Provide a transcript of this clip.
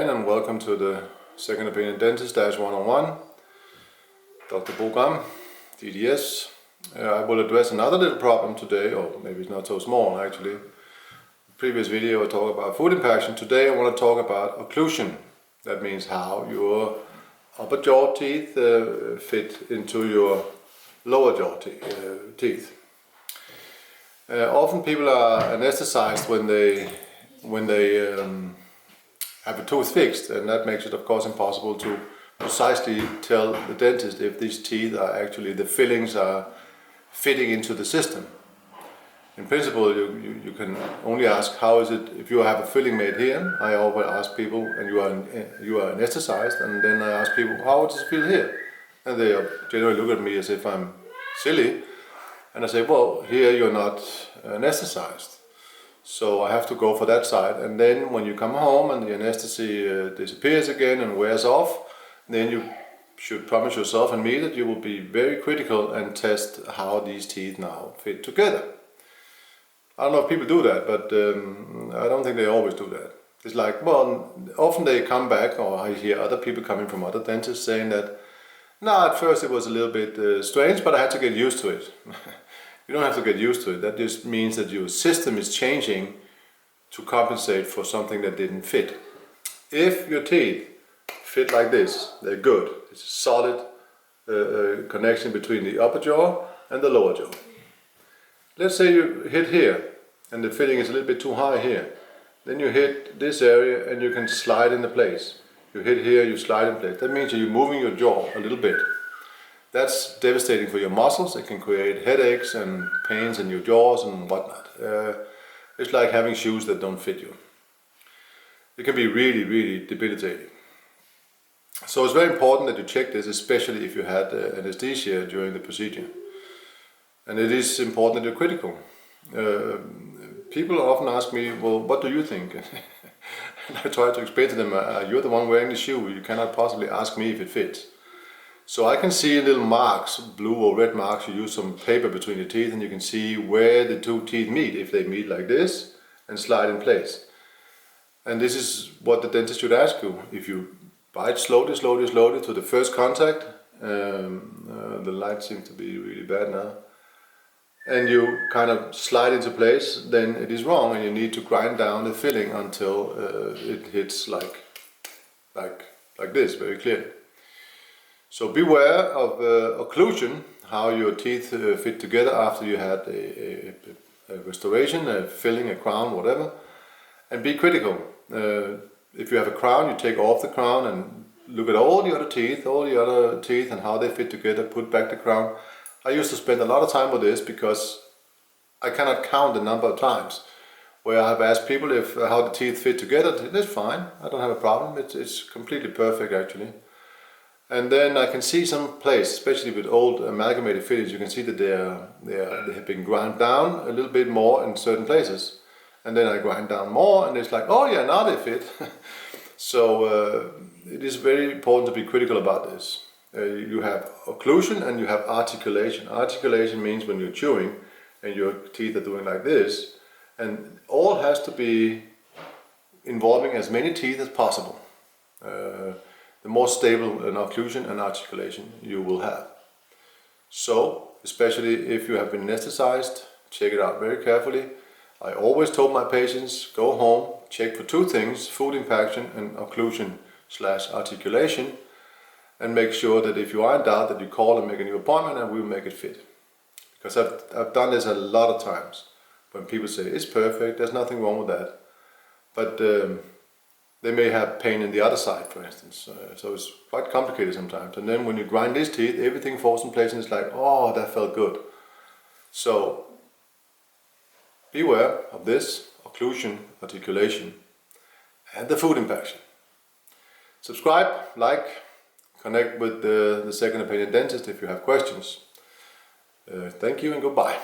again, and welcome to the Second Opinion Dentist -101. Dr. Bogram, DDS. I will address another little problem today, or maybe it's not so small actually. Previous video I talked about food impaction. Today I want to talk about occlusion. That means how your upper jaw teeth fit into your lower jaw teeth. Often people are anesthetized when they have a tooth fixed, and that makes it of course impossible to precisely tell the dentist if these teeth are actually, the fillings are fitting into the system. In principle you can only ask how is it if you have a filling made here. I always ask people, and you are anesthetized, and then I ask people how does it feel here, and they generally look at me as if I'm silly, and I say, well, here you're not anesthetized. So I have to go for that side, and then when you come home and the anesthesia disappears again and wears off, then you should promise yourself and me that you will be very critical and test how these teeth now fit together. I don't know if people do that, but I don't think they always do that. It's like, well, often they come back, or I hear other people coming from other dentists saying that, no, at first it was a little bit strange, but I had to get used to it. You don't have to get used to it. That just means that your system is changing to compensate for something that didn't fit. If your teeth fit like this, they're good. It's a solid connection between the upper jaw and the lower jaw. Let's say you hit here and the filling is a little bit too high here. Then you hit this area and you can slide into place. You hit here, you slide in place. That means you're moving your jaw a little bit. That's devastating for your muscles. It can create headaches and pains in your jaws and whatnot. It's like having shoes that don't fit you. It can be really, really debilitating. So it's very important that you check this, especially if you had anesthesia during the procedure. And it is important that you're critical. People often ask me, well, what do you think? And I try to explain to them, you're the one wearing the shoe. You cannot possibly ask me if it fits. So I can see little marks, blue or red marks. You use some paper between the teeth and you can see where the two teeth meet, if they meet like this and slide in place. And this is what the dentist should ask you. If you bite slowly, slowly, slowly to the first contact, the light seems to be really bad now, and you kind of slide into place, then it is wrong and you need to grind down the filling until it hits like this, very clearly. So beware of occlusion, how your teeth fit together after you had a restoration, a filling, a crown, whatever. And be critical. If you have a crown, you take off the crown and look at all the other teeth and how they fit together, put back the crown. I used to spend a lot of time with this because I cannot count the number of times where I have asked people if how the teeth fit together. That's fine, I don't have a problem, it's completely perfect actually. And then I can see some place, especially with old amalgamated fillings, you can see that they have been ground down a little bit more in certain places. And then I grind down more and it's like, oh yeah, now they fit. So it is very important to be critical about this. You have occlusion and you have articulation. Articulation means when you're chewing and your teeth are doing like this, and all has to be involving as many teeth as possible. The more stable an occlusion and articulation you will have. So, especially if you have been anesthetized, check it out very carefully. I always told my patients, go home, check for two things, food impaction and occlusion/articulation, and make sure that if you are in doubt that you call and make a new appointment and we'll make it fit. Because I've done this a lot of times, when people say, it's perfect, there's nothing wrong with that. But they may have pain in the other side, for instance. So it's quite complicated sometimes. And then when you grind these teeth, everything falls in place and it's like, oh, that felt good. So beware of this, occlusion, articulation, and the food impaction. Subscribe, like, connect with the Second Opinion Dentist if you have questions. Thank you and goodbye.